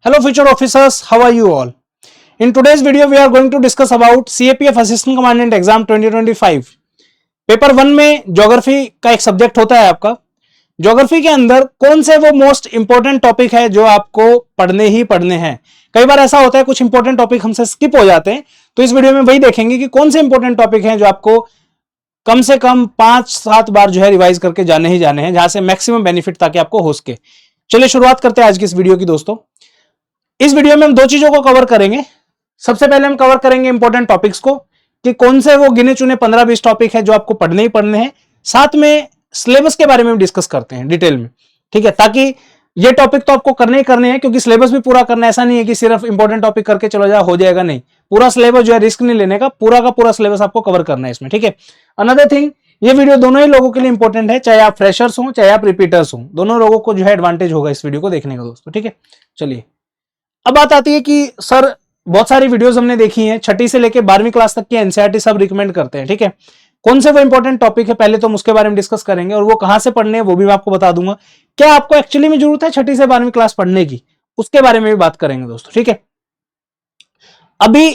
Hello future officers, how are you all? In today's video we are going to discuss about CAPF Assistant Commandant Exam 2025. Paper 1 में geography का एक subject होता है आपका। Geography के अंदर कौन से वो मोस्ट इंपॉर्टेंट टॉपिक है जो आपको पढ़ने ही पढ़ने हैं। कई बार ऐसा होता है कुछ इंपॉर्टेंट टॉपिक हमसे स्किप हो जाते हैं, तो इस वीडियो में वही देखेंगे कि कौन से इंपॉर्टेंट टॉपिक हैं जो आपको कम से कम 5-7 बार जो है रिवाइज करके जाने ही जाने हैं, जहां से मैक्सिमम बेनिफिट ताकि आपको हो सके। चलिए शुरुआत करते हैं आज की इस वीडियो की। दोस्तों इस वीडियो में हम दो चीजों को कवर करेंगे। सबसे पहले हम कवर करेंगे इंपॉर्टेंट टॉपिक्स को कि कौन से वो गिने चुने 15-20 टॉपिक है जो आपको पढ़ने ही पढ़ने हैं। साथ में सिलेबस के बारे में डिस्कस करते हैं डिटेल में, ठीक है, ताकि ये टॉपिक तो आपको करने ही करने हैं, क्योंकि सिलेबस भी पूरा करना है। ऐसा नहीं है कि सिर्फ इंपॉर्टेंट टॉपिक करके चलो जाओ हो जाएगा, नहीं, पूरा सिलेबस जो है रिस्क नहीं लेने का, पूरा का पूरा सिलेबस आपको कवर करना है इसमें, ठीक है। अनदर थिंग, ये वीडियो दोनों ही लोगों के लिए इंपॉर्टेंट है, चाहे आप फ्रेशर्स हो चाहे आप रिपीटर्स हो, दोनों लोगों को जो है एडवांटेज होगा इस वीडियो को देखने का दोस्तों, ठीक है। चलिए अब बात आती है कि सर बहुत सारी वीडियोस हमने देखी हैं, 6ठी से लेकर 12वीं क्लास तक की एनसीईआरटी सब रिकमेंड करते हैं, ठीक है। कौन से वो इंपॉर्टेंट टॉपिक है पहले तो हम उसके बारे में डिस्कस करेंगे, और वो कहां से पढ़ने हैं वो भी मैं आपको बता दूंगा। क्या आपको एक्चुअली में जरूरत है 6ठी से 12वीं क्लास पढ़ने की, उसके बारे में भी बात करेंगे दोस्तों, ठीक है। अभी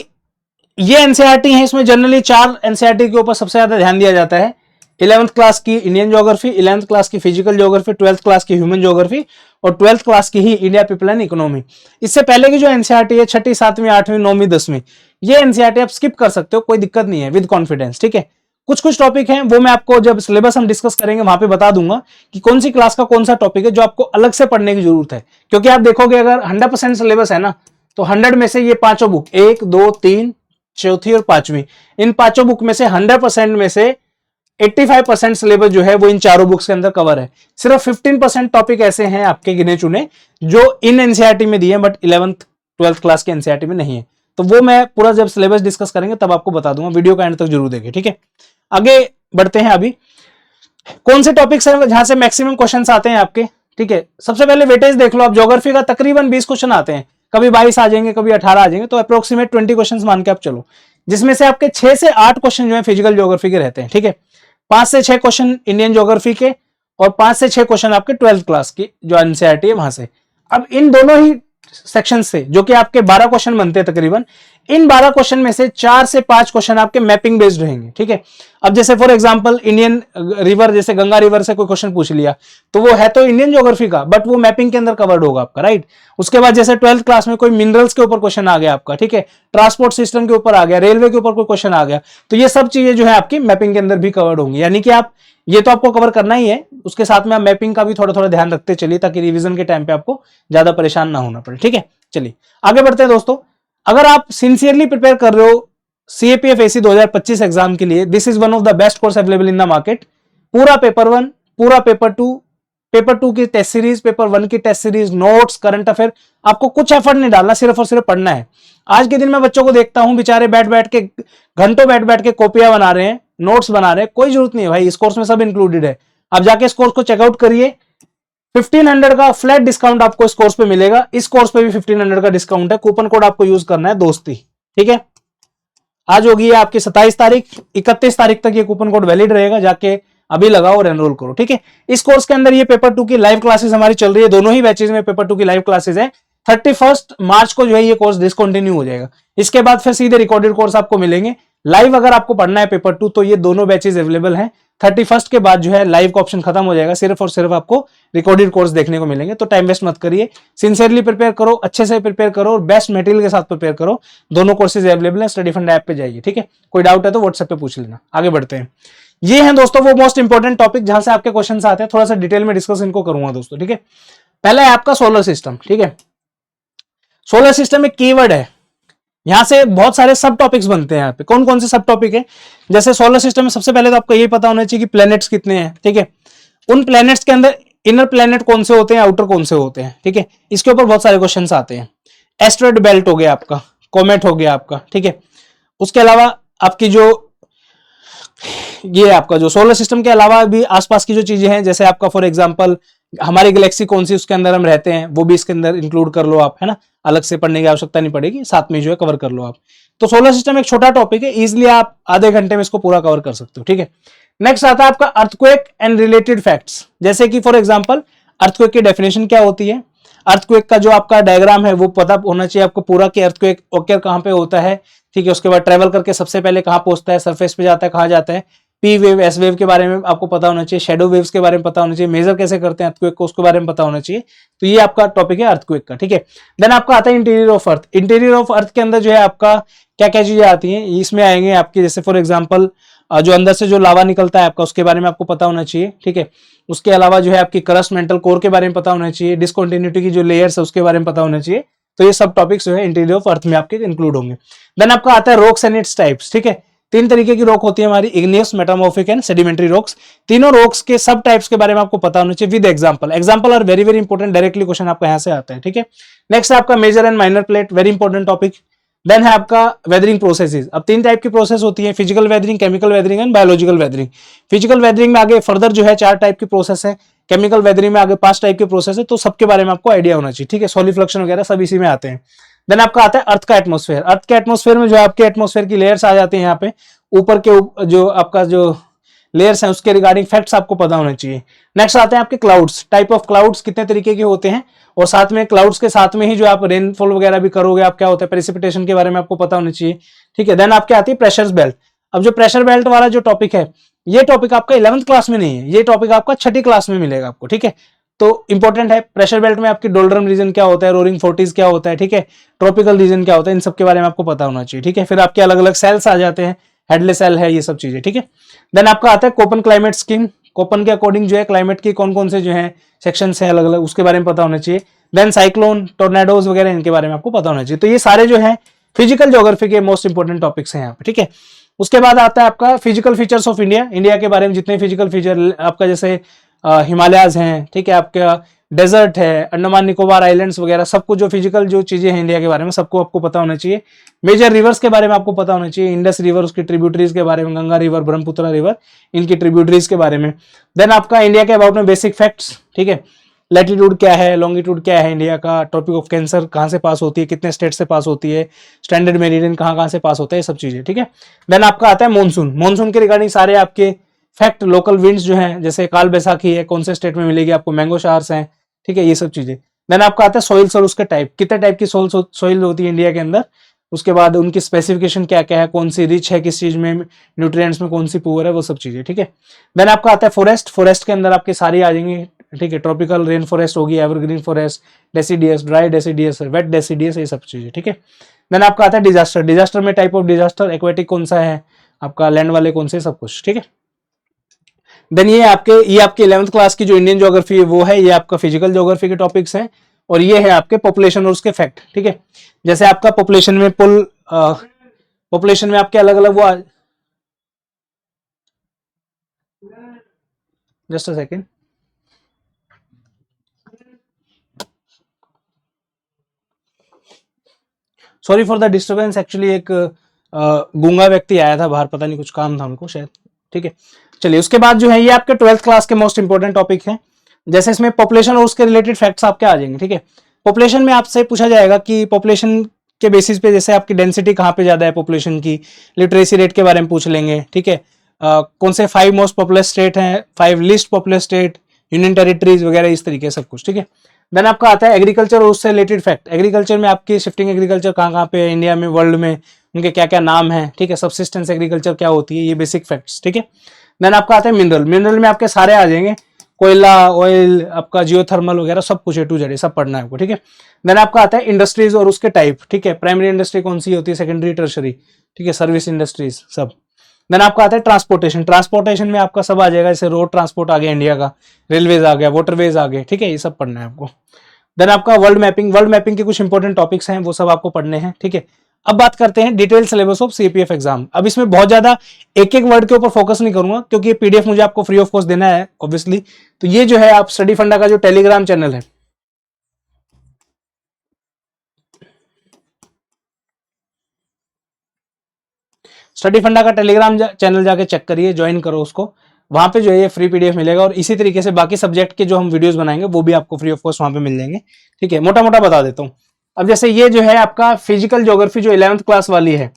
ये एनसीईआरटी है, इसमें जनरली 4 एनसीईआरटी के ऊपर सबसे ज्यादा ध्यान दिया जाता है। 11th क्लास की इंडियन ज्योग्राफी, 11th क्लास की फिजिकल ज्योग्राफी, 12th क्लास की ह्यूमन ज्योग्राफी और 12th क्लास की ही इंडिया पीपल एंड इकोनॉमी। इससे पहले की जो एनसीईआरटी है 6ठी, 7वीं, 8वीं, 9वीं, 10वीं, ये एनसीईआरटी आप स्किप कर सकते हो, कोई दिक्कत नहीं है, विद कॉन्फिडेंस, ठीक है। कुछ टॉपिक हैं वो मैं आपको जब सिलेबस हम डिस्कस करेंगे वहां पे बता दूंगा कि कौन सी क्लास का कौन सा टॉपिक है जो आपको अलग से पढ़ने की जरूरत है। क्योंकि आप देखोगे अगर 100% सिलेबस है ना, तो 100 में से ये पांचों बुक 1, 2, 3, चौथी और 5वीं, इन पांचों बुक में से 100% में से 85% सिलेबस जो है वो इन चारों बुक्स के अंदर कवर है। सिर्फ 15% टॉपिक ऐसे हैं आपके गिने चुने जो इन एनसीईआरटी में दिए हैं, बट 11th 12th क्लास के एनसीईआरटी में नहीं है। तो वो मैं पूरा जब सिलेबस डिस्कस करेंगे तब आपको बता दूंगा, वीडियो का एंड तक जरूर देखें, ठीक है। आगे बढ़ते हैं। अभी कौन से टॉपिक्स हैं जहां से मैक्सिमम क्वेश्चंस आते हैं आपके, ठीक है। सबसे पहले वेटेज देख लो आप, ज्योग्राफी का तकरीबन 20 क्वेश्चन आते हैं, कभी 22 आ जाएंगे, कभी 18 आ जाएंगे, तो अप्रोक्सीमेट 20 क्वेश्चन मान के आप चलो, जिसमें से आपके 6 से 8 क्वेश्चन जो है फिजिकल ज्योग्राफी के रहते हैं, ठीक है। 5 से 6 क्वेश्चन इंडियन ज्योग्राफी के और 5 से 6 क्वेश्चन आपके 12th क्लास की जो एनसीईआरटी है वहां से। अब इन दोनों ही सेक्शन से जो कि आपके 12 क्वेश्चन बनते हैं तकरीबन, इन 12 क्वेश्चन में से 4 से 5 क्वेश्चन आपके मैपिंग बेस्ड रहेंगे, ठीक है। अब जैसे फॉर एग्जांपल इंडियन रिवर, जैसे गंगा रिवर से कोई क्वेश्चन पूछ लिया, तो वो है तो इंडियन ज्योग्राफी का, बट वो मैपिंग के अंदर कवर्ड होगा आपका, राइट। उसके बाद जैसे 12th क्लास में कोई मिनरल्स के ऊपर क्वेश्चन आ गया आपका, ठीक है, ट्रांसपोर्ट सिस्टम के ऊपर आ गया, रेलवे के ऊपर कोई क्वेश्चन आ गया, तो ये सब चीजें जो है आपकी मैपिंग के अंदर भी कवर्ड होंगी। यानी कि आप ये तो आपको कवर करना ही है, उसके साथ में आप मैपिंग का भी थोड़ा थोड़ा ध्यान रखते चलिए, ताकि रिवीजन के टाइम पे आपको ज्यादा परेशान ना होना पड़े, ठीक है। चलिए आगे बढ़ते हैं दोस्तों। अगर आप सिंसियरली प्रिपेयर कर रहे हो सीएपीएफ एसी 2025 एग्जाम के लिए, this is one of the best course available in the market. पूरा पेपर 1, पूरा पेपर 2, पेपर 2 की टेस्ट सीरीज, पेपर 1 की test series, notes, current affair, आपको कुछ एफर्ट नहीं डालना, सिर्फ और सिर्फ पढ़ना है। आज के दिन में बच्चों को देखता हूं बेचारे बैठ बैठ के घंटों बैठ के कॉपियां बना रहे हैं, नोट्स बना रहे हैं। कोई जरूरत नहीं है भाई, इस कोर्स में सब इंक्लूडेड है। आप जाके इस कोर्स को चेकआउट करिए, 1500 का फ्लैट डिस्काउंट आपको इस कोर्स पे मिलेगा। इस कोर्स पे भी 1500 का डिस्काउंट है, कूपन कोड आपको यूज करना है दोस्ती, ठीक है। आज होगी है आपकी 27 तारीख, 31 तारीख तक ये कूपन कोड वैलिड रहेगा, जाके अभी लगाओ और एनरोल करो, ठीक है। इस कोर्स के अंदर ये पेपर 2 की लाइव क्लासेस हमारी चल रही है, दोनों ही बैचेज में पेपर 2 की लाइव क्लासेस है। 31 मार्च को जो है ये कोर्स डिसकंटिन्यू हो जाएगा। इसके बाद फिर सीधे रिकॉर्डेड कोर्स आपको मिलेंगे। लाइव अगर आपको पढ़ना है पेपर 2 तो ये दोनों बैचेज अवेलेबल हैं। 31 के बाद जो है लाइव का ऑप्शन खत्म हो जाएगा, सिर्फ और सिर्फ आपको रिकॉर्डेड कोर्स देखने को मिलेंगे। तो टाइम वेस्ट मत करिए, सिंसियरली प्रिपेयर करो, अच्छे से प्रिपेयर करो और बेस्ट मटेरियल के साथ प्रिपेयर करो। दोनों कोर्सेज अवेलेबल है, स्टडी फंड ऐप पे जाइए, ठीक है। कोई डाउट है तो व्हाट्सएप पे पूछ लेना। आगे बढ़ते हैं। ये हैं दोस्तों वो मोस्ट इंपॉर्टेंट टॉपिक जहां से आपके क्वेश्चन आते हैं, थोड़ा सा डिटेल में डिस्कस इनको करूंगा दोस्तों, ठीक है। पहला है आपका सोलर सिस्टम, ठीक है। सोलर सिस्टम एक कीवर्ड है, यहां से बहुत सारे सब टॉपिक्स बनते हैं। यहाँ पे कौन कौन से सब टॉपिक है, जैसे सोलर सिस्टम में सबसे पहले तो आपको यही पता होना चाहिए कि प्लैनेट्स कितने हैं, ठीक है। उन प्लैनेट्स के अंदर इनर प्लैनेट कौन से होते हैं, आउटर कौन से होते हैं, ठीक है। इसके ऊपर बहुत सारे क्वेश्चंस आते हैं। एस्टेरॉयड बेल्ट हो गया आपका, कॉमेट हो गया आपका, ठीक है। उसके अलावा आपकी जो ये आपका जो सोलर सिस्टम के अलावा भी आसपास की जो चीजें हैं, जैसे आपका फॉर एग्जांपल हमारी गैलेक्सी कौन सी उसके अंदर हम रहते हैं, वो भी इसके अंदर इंक्लूड कर लो आप, है ना। अलग से पढ़ने की आवश्यकता नहीं पड़ेगी, साथ में जो है कवर कर लो आप। तो सोलर सिस्टम एक छोटा टॉपिक है, इजिली आप आधे घंटे में इसको पूरा कवर कर सकते हो, ठीक है। नेक्स्ट आता है आपका अर्थक्वेक एंड रिलेटेड फैक्ट्स, जैसे कि फॉर एग्जांपल अर्थक्वेक की डेफिनेशन क्या होती है, अर्थक्वेक का जो आपका डायग्राम है वो पता होना चाहिए आपको पूरा कि अर्थक्वेक ओकर कहाँ पे होता है, ठीक है। उसके बाद ट्रेवल करके सबसे पहले कहाँ पहुंचता है, सरफेस पे जाता है, कहाँ जाता है, पी वेव एस वेव के बारे में आपको पता होना चाहिए, शेडो वेव्स के बारे में पता होना चाहिए, मेजर कैसे करते हैं अर्थक्वेक को उसके बारे में पता होना चाहिए। तो ये आपका टॉपिक है अर्थक्वेक का, ठीक है। देन आपका आता है interior of earth. Interior of earth के अंदर जो है आपका क्या क्या चीजें आती हैं, इसमें आएंगे आपकी जैसे फॉर एग्जांपल जो अंदर से जो लावा निकलता है आपका उसके बारे में आपको पता होना चाहिए, ठीक है। उसके अलावा जो है आपकी क्रस्ट मेंटल कोर के बारे में पता होना चाहिए, डिसकंटिन्यूटी की जो लेयर्स है उसके बारे में पता होना चाहिए। तो ये सब टॉपिक्स जो है इंटीरियर ऑफ अर्थ में आपके इंक्लूड होंगे। देन आपका आता है रॉक्स एंड इट्स टाइप्स, ठीक है। तीन तरीके की रॉक होती है हमारी, igneous, metamorphic and sedimentary rocks. तीनों रॉक्स के सब टाइप्स के बारे में आपको पता होना चाहिए with example. Example are very very important, directly question आपका यहां से आता है, ठीक है। नेक्स्ट है आपका major and minor plate, very important topic. Then है आपका वेदरिंग प्रोसेसेस। अब तीन टाइप की प्रोसेस होती है, physical weathering, chemical weathering and biological weathering. Physical weathering में आगे फर्दर जो है 4 टाइप की प्रोसेस है, केमिकल वेदरिंग में आगे 5 टाइप के प्रोसेस है। तो सबके बारे में आपको आइडिया होना चाहिए, ठीक है। सॉलिफ्लक्शन वगैरह सब इसी में आते हैं। देन आपका आता है अर्थ का एटमॉस्फेयर। अर्थ के एटमॉस्फेयर में जो है आपके एटमॉस्फेयर की लेयर्स आ जाती है, यहाँ पे ऊपर के जो आपका जो लेयर्स हैं उसके रिगार्डिंग फैक्ट्स आपको पता होने चाहिए। नेक्स्ट आते हैं आपके क्लाउड्स, टाइप ऑफ क्लाउड्स कितने तरीके के होते हैं, और साथ में क्लाउड्स के साथ में ही जो आप रेनफॉल वगैरह भी करोगे आप क्या होता है प्रेसिपिटेशन के बारे में आपको पता होना चाहिए, ठीक है। देन आपके आती है प्रेशर बेल्ट। अब जो प्रेशर बेल्ट वाला जो टॉपिक है ये टॉपिक आपका 11th क्लास में नहीं है, ये टॉपिक आपका 6ठी क्लास में मिलेगा आपको, ठीक है। तो इंपॉर्टेंट है। प्रेशर बेल्ट में आपकी डोल्ड्रम रीजन क्या होता है, रोरिंग फोर्टीज क्या होता है, ठीक है, ट्रॉपिकल रीजन क्या होता है, इन सब के बारे में आपको पता होना चाहिए, ठीक है। फिर आपके अलग अलग सेल्स आ जाते हैं, हेडले सेल है, ये सब चीजें, ठीक है। देन आपका आता है कोपन क्लाइमेट स्कीम। कोपन के अकॉर्डिंग जो है क्लाइमेट की कौन कौन से जो है सेक्शंस हैं अलग अलग, उसके बारे में पता होना चाहिए। देन साइक्लोन, टोर्नेडोज वगैरह, इनके बारे में आपको पता होना चाहिए। तो ये सारे जो है फिजिकल ज्योग्राफी के मोस्ट इंपोर्टेंट टॉपिक्स हैं यहाँ पे, ठीक है। उसके बाद आता है आपका physical features of India. India के बारे में जितने फिजिकल फीचर आपका जैसे हिमालयाज हैं, ठीक है, आपका डेजर्ट है, अंडमान निकोबार आइलैंड्स वगैरह, सब कुछ जो फिजिकल जो चीजें हैं इंडिया के बारे में सबको आपको पता होना चाहिए। मेजर रिवर्स के बारे में आपको पता होना चाहिए, इंडस रिवर, उसकी ट्रिब्यूटरीज के बारे में, गंगा रिवर, ब्रह्मपुत्र रिवर, इनकी ट्रिब्यूटरीज के बारे में। देन आपका इंडिया के अबाउट में बेसिक फैक्ट्स, ठीक है। लैटिट्यूड क्या है, लॉन्गिट्यूड क्या है इंडिया का, टॉपिक ऑफ कैंसर कहाँ से पास होती है, कितने स्टेट से पास होती है, स्टैंडर्ड मेरिडियन कहाँ से पास होता है, ये सब चीजें, ठीक है। देन आपका आता है मानसून। मानसून के रिगार्डिंग सारे आपके फैक्ट, लोकल विंड्स जो है जैसे काल बैसाखी है कौन से स्टेट में मिलेगी आपको, मैंगो शार्स हैं, ठीक है, ये सब चीजें। देन आपका आता है सॉइल्स और उसके टाइप, कितने टाइप की सॉइल होती है इंडिया के अंदर, उसके बाद उनकी स्पेसिफिकेशन क्या क्या है, कौन सी रिच है किस चीज में, न्यूट्रिएंट्स में कौन सी पुअर है, वो सब चीजें, ठीक है। देन आपका आता है फॉरेस्ट। फॉरेस्ट के अंदर आपके सारी आ जाएंगी, ठीक है, ट्रॉपिकल रेन फॉरेस्ट होगी, evergreen forest, deciduous, dry deciduous, wet deciduous, ये सब चीजें, ठीक है। देन आपका आता है डिजास्टर। डिजास्टर में टाइप ऑफ डिजास्टर, एक्वेटिक कौन सा है आपका, लैंड वाले कौन से, सब कुछ, ठीक है। देन ये आपके 11th क्लास की जो इंडियन ज्योग्राफी है वो है, ये आपका फिजिकल ज्योग्राफी के टॉपिक्स हैं, और ये है आपके पॉपुलेशन और उसके फैक्ट, ठीक है। जैसे आपका पॉपुलेशन में पॉपुलेशन में आपके अलग अलग वो just a second, sorry for the disturbance, actually एक गूंगा व्यक्ति आया था बाहर, पता नहीं कुछ काम था उनको शायद, ठीक है। चलिए उसके बाद जो है ये आपके 12th क्लास के मोस्ट इंपोर्टेंट टॉपिक है। जैसे इसमें पॉपुलेशन और उसके रिलेटेड फैक्ट्स आपके आ जाएंगे, ठीक है। पॉपुलेशन में आपसे पूछा जाएगा कि पॉपुलेशन के बेसिस पे जैसे आपकी डेंसिटी कहाँ पे ज्यादा है पॉपुलेशन की, लिटरेसी रेट के बारे में पूछ लेंगे, ठीक है। कौन से 5 मोस्ट पॉपुलर स्टेट हैं, 5 least popular state, union territories वगैरह, इस तरीके सब कुछ, ठीक है। देन आपका आता है एग्रीकल्चर और उससे रिलेटेड फैक्ट। एग्रीकल्चर में आपकी शिफ्टिंग एग्रीकल्चर कहाँ पे है इंडिया में, वर्ल्ड में, उनके क्या क्या नाम है, ठीक है। सबसिस्टेंस एग्रीकल्चर क्या होती है, ये बेसिक फैक्ट्स, ठीक है। देन आपका आता है मिनरल। मिनरल में आपके सारे आ जाएंगे, कोयला, ऑयल, आपका जियोथर्मल वगैरह सब कुछ, ए टू जेड सब पढ़ना है आपको, ठीक है। देन आपका आता है इंडस्ट्रीज और उसके टाइप, ठीक है। प्राइमरी इंडस्ट्री कौन सी होती है, सेकेंडरी, टर्शरी, ठीक है, सर्विस इंडस्ट्रीज सब। देन आपका आता है ट्रांसपोर्टेशन। ट्रांसपोर्टेशन में आपका सब आ जाएगा, जैसे रोड ट्रांसपोर्ट आ गया इंडिया का, रेलवेज आ गया, वाटरवेज आ गए, ठीक है, ये सब पढ़ना है आपको। देन आपका वर्ल्ड मैपिंग। वर्ल्ड मैपिंग के कुछ इंपॉर्टेंट टॉपिक्स हैं वो सब आपको पढ़ने हैं, ठीक है। अब बात करते हैं detail syllabus of CPF exam. अब इसमें बहुत ज्यादा एक एक वर्ड के ऊपर फोकस नहीं करूंगा क्योंकि ये पीडीएफ मुझे आपको फ्री ऑफ कॉस्ट देना है ऑब्वियसली। तो ये जो है आप स्टडी फंडा का जो टेलीग्राम चैनल है, स्टडी फंडा का टेलीग्राम चैनल जाके चेक करिए, ज्वाइन करो उसको, वहां पे जो है ये फ्री पीडीएफ मिलेगा, और इसी तरीके से बाकी सब्जेक्ट के जो हम वीडियोस बनाएंगे वो भी आपको फ्री ऑफ कॉस्ट वहां पे मिल जाएंगे, ठीक है। मोटा मोटा बता देता हूँ। अब जैसे ये जो है आपका फिजिकल ज्योग्राफी जो 11th क्लास वाली है,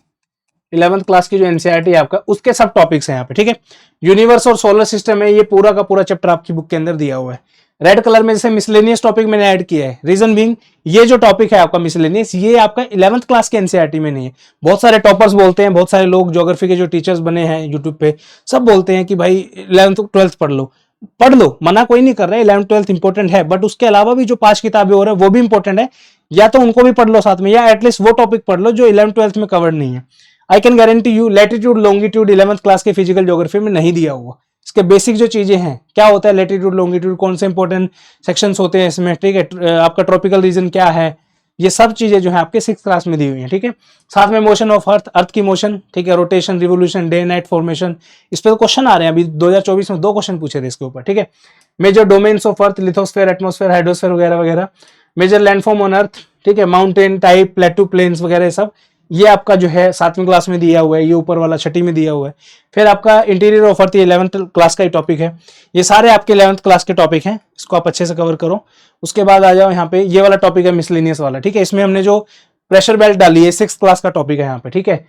11th क्लास की जो एनसीईआरटी है आपका, उसके सब टॉपिक्स हैं यहाँ पे, ठीक है। यूनिवर्स और सोलर सिस्टम है, ये पूरा का पूरा चैप्टर आपकी बुक के अंदर दिया हुआ है। रेड कलर में जैसे मिसलेनियस टॉपिक मैंने ऐड किया है, रीजन बीइंग ये जो टॉपिक है आपका मिसलेनियस, ये आपका 11th क्लास के एनसीईआरटी में नहीं है। बहुत सारे टॉपर्स बोलते हैं, बहुत सारे लोग ज्योग्राफी के जो टीचर्स बने हैं यूट्यूब पे, सब बोलते हैं कि भाई 11th 12th पढ़ लो, मना कोई नहीं कर रहा है, 11th 12th इंपॉर्टेंट है, बट उसके अलावा भी जो 5 किताबें और है वो भी इंपॉर्टेंट है, या तो उनको भी पढ़ लो साथ में, या एटलीस्ट वो टॉपिक पढ़ लो जो 11th 12th में कवर्ड नहीं है। I can guarantee you latitude longitude 11th class के फिजिकल ज्योग्राफी में नहीं दिया हुआ। इसके बेसिक जो चीजें हैं, क्या होता है लैटिट्यूड लॉन्गिट्यूड, कौन से इंपॉर्टेंट सेक्शंस होते हैं इसमें, ठीक है, आपका ट्रॉपिकल रीजन क्या है, ये सब चीजें जो है आपके 6th क्लास में दी हुई हैं, ठीक है। साथ में मोशन ऑफ अर्थ, अर्थ की मोशन, ठीक है, rotation, revolution, day night formation, इस पे तो क्वेश्चन आ रहे हैं, अभी 2024 में 2 क्वेश्चन पूछे थे इसके ऊपर, ठीक है। Major domains of earth, lithosphere, atmosphere, hydrosphere वगैरह वगैरह, मेजर लैंडफॉर्म ऑन अर्थ, ठीक है, माउंटेन टाइप, प्लेटू, प्लेन्स वगैरह सब, ये आपका जो है 7वीं क्लास में दिया हुआ है, ये ऊपर वाला 6ठी में दिया हुआ है। फिर आपका इंटीरियर ऑफ अर्थ, ये 11th क्लास का ही टॉपिक है, ये सारे आपके 11th क्लास के टॉपिक हैं, इसको आप अच्छे से कवर करो। उसके बाद आ जाओ यहाँ पे, ये वाला टॉपिक है मिसलेनियस वाला, ठीक है, इसमें हमने जो प्रेशर बेल्ट डाली है 6th क्लास का टॉपिक है यहाँ पे, ठीक है।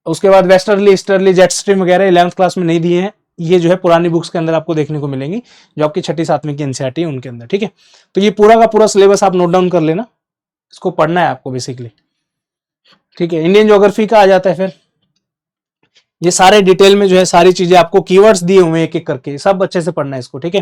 उसके बाद वेस्टर्ली, ईस्टर्ली, जेट स्ट्रीम वगैरह 11th क्लास में नहीं दिए हैं, ये जो है पुरानी बुक्स के अंदर आपको देखने को मिलेंगी, जो आपकी 6ठी 7वीं की एनसीईआरटी है उनके अंदर, ठीक है। तो ये पूरा का पूरा सिलेबस आप नोट डाउन कर लेना, इसको पढ़ना है आपको बेसिकली, ठीक है। इंडियन ज्योग्राफी का आ जाता है, फिर ये सारे डिटेल में जो है सारी चीजें आपको कीवर्ड्स दिए हुए हैं एक एक करके, सब अच्छे से पढ़ना है इसको, ठीक है।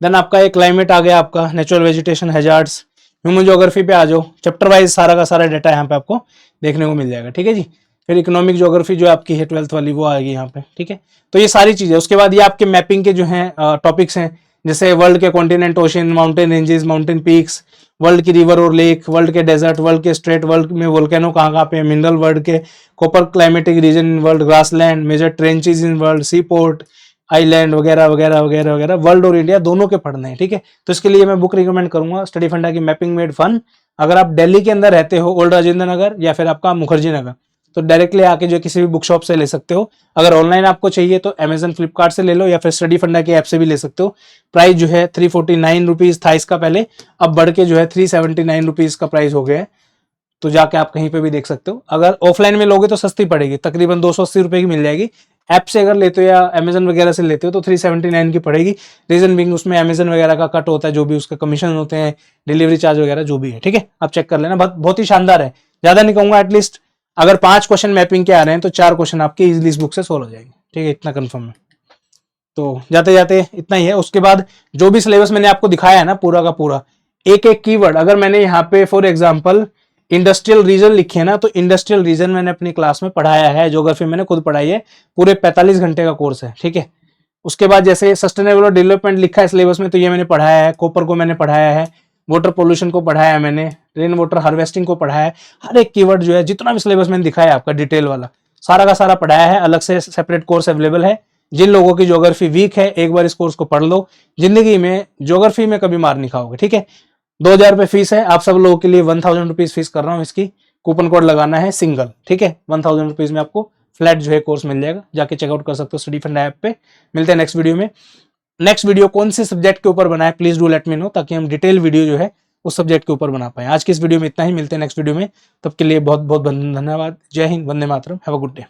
देन आपका एक क्लाइमेट आ गया, आपका natural vegetation, hazards, human geography पे आ जाओ, चैप्टर वाइज सारा का सारा डाटा यहाँ पे आपको देखने को मिल जाएगा, ठीक है जी। फिर इकोनॉमिक ज्योग्राफी जो आपकी है 12th वाली, वो आएगी यहाँ पे, ठीक है। तो ये सारी चीजें, उसके बाद ये आपके मैपिंग के जो है टॉपिक्स हैं, जैसे वर्ल्ड के continent, ocean, mountain ranges, mountain peaks, world की रिवर और लेक, वर्ल्ड के डेजर्ट, वर्ल्ड के स्ट्रेट, वर्ल्ड में वोल्केनो कहाँ पे है, मिनरल, वर्ल्ड के copper climatic region in world, grassland, major trenches in world, sea port, island वगैरह वगैरह वगैरह वगैरह, वर्ल्ड और इंडिया दोनों के पढ़ने हैं, ठीक है। तो इसके लिए मैं बुक रिकमेंड करूंगा स्टडी फंडा की मैपिंग मेड फन। अगर आप दिल्ली के अंदर रहते हो, ओल्ड राजेंद्र नगर या फिर आपका मुखर्जी नगर, तो डायरेक्टली आके जो किसी भी बुक शॉप से ले सकते हो। अगर ऑनलाइन आपको चाहिए तो अमेजन, फ्लिपकार्ट से ले लो, या फिर स्टडी फंडा की ऐप से भी ले सकते हो। प्राइस जो है 349 रुपीज था इसका पहले, अब बढ़ के जो है 379 रुपीज का प्राइस हो गया है, तो जाके आप कहीं पे भी देख सकते हो। अगर ऑफलाइन में लोगे तो सस्ती पड़ेगी, तकरीबन 280 रुपए की मिल जाएगी। ऐप से अगर लेते हो या अमेजन वगैरह से लेते हो तो 379 की पड़ेगी। रीजन बिंग उसमें अमेजन वगैरह का कट होता है, जो भी उसका कमीशन होते हैं, डिलीवरी चार्ज वगैरह जो भी है, ठीक है। आप चेक कर लेना, बहुत ही शानदार है। ज्यादा नहीं कहूंगा, एटलीस्ट अगर 5 क्वेश्चन मैपिंग के आ रहे हैं तो 4 क्वेश्चन आपके इजिली इस बुक से सोल्व हो जाएंगे, ठीक है, इतना कंफर्म है। तो जाते जाते इतना ही है। उसके बाद जो भी सिलेबस मैंने आपको दिखाया है ना, पूरा का पूरा एक एक कीवर्ड, अगर मैंने यहाँ पे फॉर एग्जांपल इंडस्ट्रियल रीजन लिखे है ना, तो इंडस्ट्रियल रीजन मैंने अपनी क्लास में पढ़ाया है, ज्योग्राफी मैंने खुद पढ़ाई है, पूरे 45 घंटे का कोर्स है, ठीक है। उसके बाद जैसे सस्टेनेबल और डेवलपमेंट लिखा है सिलेबस में, तो ये मैंने पढ़ाया है, कॉपर को मैंने पढ़ाया है, वाटर पोल्यूशन को पढ़ाया है मैंने, रेन वाटर हार्वेस्टिंग को पढ़ाया है। हर एक कीवर्ड जो है, जितना भी सिलेबस मैंने दिखाया है आपका डिटेल वाला, सारा का सारा पढ़ाया है। अलग से सेपरेट कोर्स अवेलेबल है। जिन लोगों की ज्योग्राफी वीक है, एक बार इस कोर्स को पढ़ लो, जिंदगी में ज्योग्राफी में कभी मार नहीं खाओगे, ठीक है। 2000 रुपए फीस है, आप सब लोगों के लिए 1000 रुपीज फीस कर रहा हूँ इसकी। कूपन कोड लगाना है सिंगल, ठीक है, 1000 रुपीज में आपको फ्लैट जो है कोर्स मिल जाएगा, जाके चेकआउट कर सकते हो स्टडी फंडा ऐप पे। मिलते हैं नेक्स्ट वीडियो में। नेक्स्ट वीडियो कौन से सब्जेक्ट के ऊपर बना है please do let me know, ताकि हम डिटेल वीडियो जो है उस सब्जेक्ट के ऊपर बना पाए। आज की इस वीडियो में इतना ही, मिलते हैं नेक्स्ट वीडियो में, तब के लिए बहुत बहुत धन्यवाद। जय Hind, Vande Mataram, have a good day.